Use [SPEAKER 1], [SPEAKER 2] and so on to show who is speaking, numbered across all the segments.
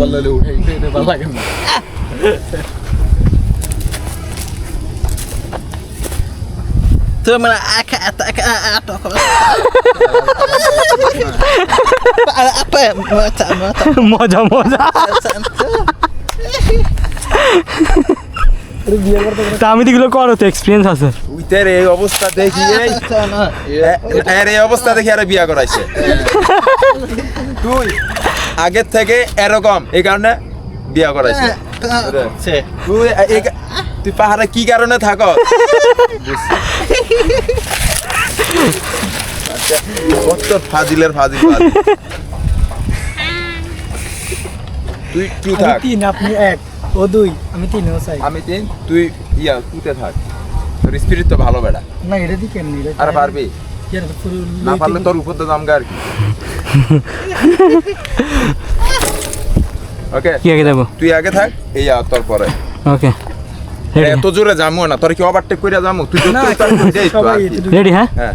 [SPEAKER 1] বললে উঠাইছে এটা ভালো লাগে না
[SPEAKER 2] তোমরা
[SPEAKER 3] মজা মজা তা আমি দিগুলো করো তো এক্সপিরিয়েন্স আছে
[SPEAKER 4] উইতের এই অবস্থা দেখি এর এই অবস্থা দেখি আরে বিয়া করাইছে তুই আগের থেকে এরকম এই কারণে বিয়া করাইছে তুই পাহাড়ে কি কারণে থাকো কত ফাজিলের ফাজিল তুই টু থাক
[SPEAKER 3] তিন আপনি এক ও দুই আমি তিন ও চাই
[SPEAKER 4] আমি তিন তুই ইয়া টুতে থাক তোর স্পিরিট তো ভালো বেড়া
[SPEAKER 3] না এটা দি কেমনি
[SPEAKER 4] আর পারবি না পারলে তোর উপর তো দামগা আর কি ওকে
[SPEAKER 3] কি আগে দেবো
[SPEAKER 4] তুই আগে থাক এই তোর পরে
[SPEAKER 3] ওকে
[SPEAKER 4] এত জোরে যামু না তোর কি ওভারটেক কইরা যামু তুই তো
[SPEAKER 3] রেডি হ্যাঁ
[SPEAKER 4] হ্যাঁ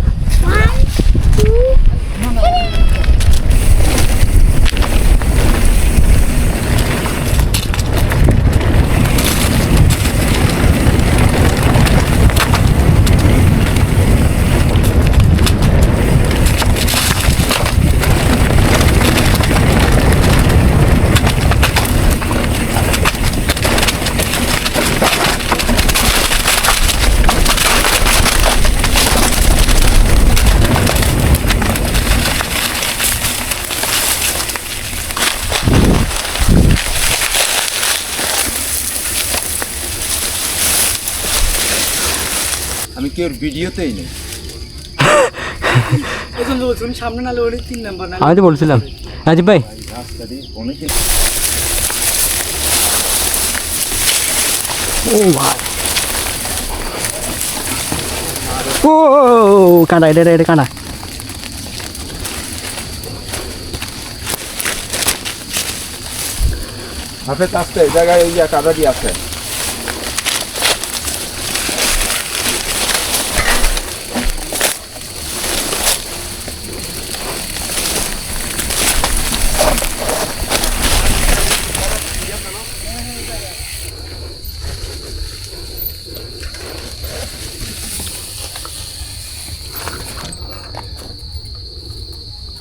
[SPEAKER 4] আমি কি ওর ভিডিওতেই নেই
[SPEAKER 3] সামনে না লোড়ে 3 নাম্বার না আমি তো বলছিলাম রাজীব ভাই ও ভাই ও কাঁটা এটা কাঁটা
[SPEAKER 4] হাফেজ আসতে এই জায়গায় এই কাদাটি আছে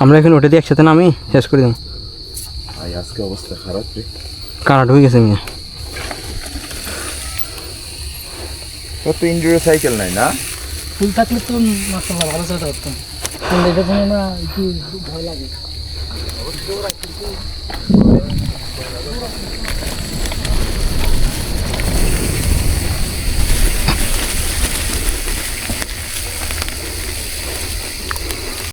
[SPEAKER 3] আমরা এখন ওটা দিয়ে একসাথে নামি শেষ করে দিলাম
[SPEAKER 4] ভাই আজকে অবস্থা খারাপ রে
[SPEAKER 3] কাঁটা ঢুকে গেছে মিয়া
[SPEAKER 4] তোর তো ইনজুরি সাইকেল নাই না
[SPEAKER 3] ফুল থাকলে তো মাশাআল্লাহ ভালো চলতে পারতাম কিন্তু এটা কোনো না একটু ভয় লাগে